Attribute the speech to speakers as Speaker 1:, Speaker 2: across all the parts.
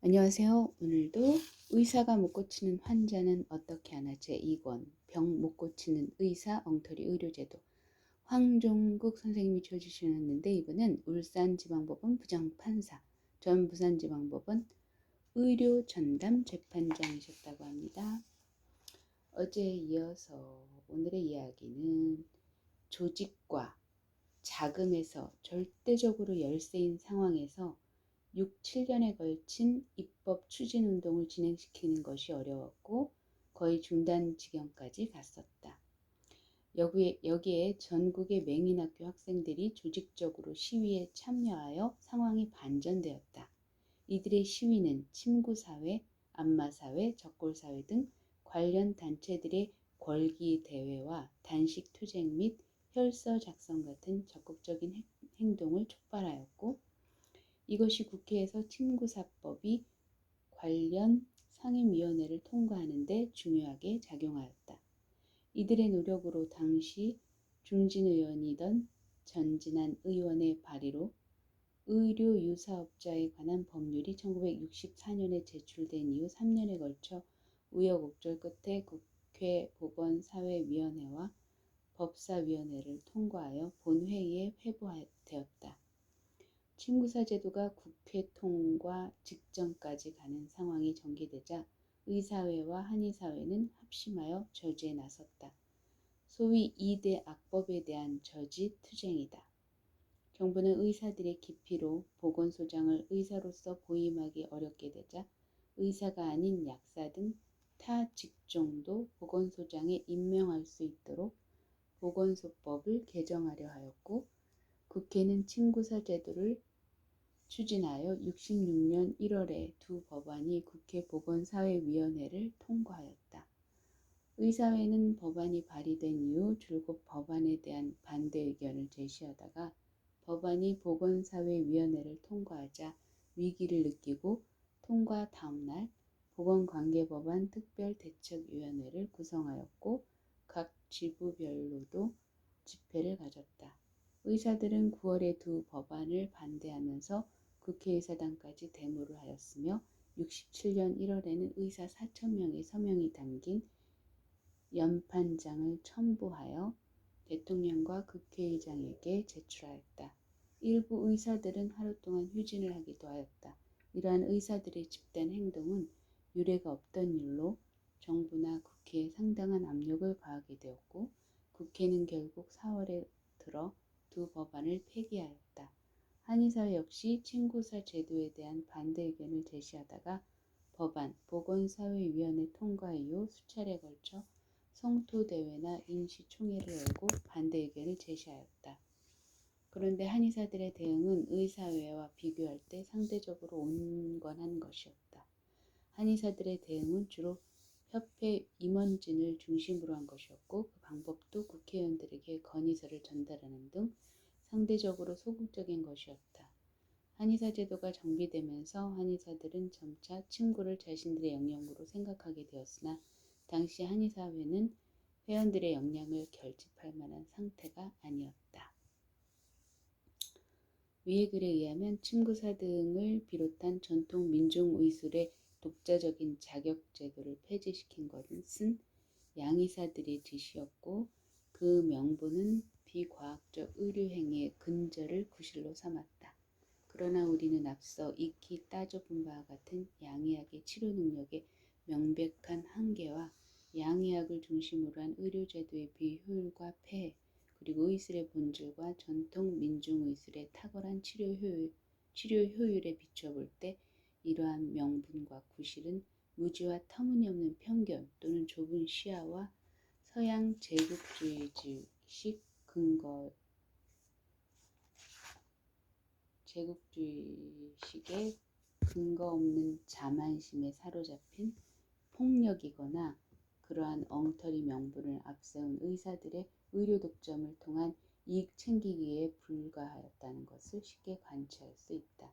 Speaker 1: 안녕하세요. 오늘도 의사가 못 고치는 환자는 어떻게 하나 제2권 병 못 고치는 의사 엉터리 의료제도 황종국 선생님이 줘주셨는데 이번은 울산지방법원 부장판사 전 부산지방법원 의료전담 재판장이셨다고 합니다. 어제에 이어서 오늘의 이야기는 조직과 자금에서 절대적으로 열세인 상황에서 6, 7년에 걸친 입법 추진 운동을 진행시키는 것이 어려웠고 거의 중단 지경까지 갔었다. 여기에 전국의 맹인학교 학생들이 조직적으로 시위에 참여하여 상황이 반전되었다. 이들의 시위는 침구사회, 안마사회, 적골사회 등 관련 단체들의 궐기대회와 단식투쟁 및 혈서 작성 같은 적극적인 행동을 촉발하였고 이것이 국회에서 침구사법이 관련 상임위원회를 통과하는 데 중요하게 작용하였다. 이들의 노력으로 당시 중진의원이던 전진한 의원의 발의로 의료유사업자에 관한 법률이 1964년에 제출된 이후 3년에 걸쳐 우여곡절 끝에 국회 보건사회위원회와 법사위원회를 통과하여 본회의에 회부되었다. 침구사 제도가 국회 통과 직전까지 가는 상황이 전개되자 의사회와 한의사회는 합심하여 저지에 나섰다. 소위 2대 악법에 대한 저지 투쟁이다. 정부는 의사들의 기피로 보건소장을 의사로서 보임하기 어렵게 되자 의사가 아닌 약사 등 타 직종도 보건소장에 임명할 수 있도록 보건소법을 개정하려 하였고 국회는 침구사 제도를 추진하여 66년 1월에 두 법안이 국회 보건사회위원회를 통과하였다. 의사회는 법안이 발의된 이후 줄곧 법안에 대한 반대 의견을 제시하다가 법안이 보건사회위원회를 통과하자 위기를 느끼고 통과 다음날 보건관계법안 특별대책위원회를 구성하였고 각 지부별로도 집회를 가졌다. 의사들은 9월에 두 법안을 반대하면서 국회의사당까지 데모를 하였으며 67년 1월에는 의사 4,000명의 서명이 담긴 연판장을 첨부하여 대통령과 국회의장에게 제출하였다. 일부 의사들은 하루 동안 휴진을 하기도 하였다. 이러한 의사들의 집단 행동은 유례가 없던 일로 정부나 국회에 상당한 압력을 가하게 되었고 국회는 결국 4월에 들어 두 법안을 폐기하였다. 한의사회 역시 침구사 제도에 대한 반대 의견을 제시하다가 법안, 보건사회위원회 통과 이후 수차례 걸쳐 성토대회나 임시총회를 열고 반대 의견을 제시하였다. 그런데 한의사들의 대응은 의사회와 비교할 때 상대적으로 온건한 것이었다. 한의사들의 대응은 주로 협회 임원진을 중심으로 한 것이었고 그 방법도 국회의원들에게 건의서를 전달하는 등 상대적으로 소극적인 것이었다. 한의사 제도가 정비되면서 한의사들은 점차 침구를 자신들의 영역으로 생각하게 되었으나 당시 한의사회는 회원들의 역량을 결집할 만한 상태가 아니었다. 위의 글에 의하면 침구사 등을 비롯한 전통 민중의술의 독자적인 자격제도를 폐지시킨 것은 양의사들의 지시였고 그 명분은 비과학적 의료행위의 근절을 구실로 삼았다. 그러나 우리는 앞서 익히 따져본 바와 같은 양의학의 치료 능력의 명백한 한계와 양의학을 중심으로 한 의료제도의 비효율과 폐해 그리고 의술의 본질과 전통 민중의술의 탁월한 치료 효율에 비춰볼 때 이러한 명분과 구실은 무지와 터무니없는 편견 또는 좁은 시야와 서양 제국주의식 제국주의식의 근거 없는 자만심에 사로잡힌 폭력이거나 그러한 엉터리 명분을 앞세운 의사들의 의료 독점을 통한 이익 챙기기에 불과하였다는 것을 쉽게 관찰할 수 있다.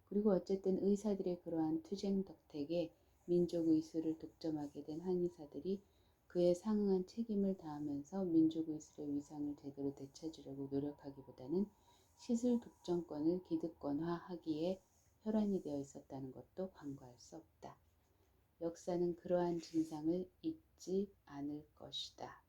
Speaker 1: 그리고 어쨌든 의사들의 그러한 투쟁 덕택에 민족의술을 독점하게 된 한의사들이 그에 상응한 책임을 다하면서 민족의술의 위상을 제대로 되찾으려고 노력하기보다는 시술 독점권을 기득권화하기에 혈안이 되어 있었다는 것도 간과할 수 없다. 역사는 그러한 진상을 잊지 않을 것이다.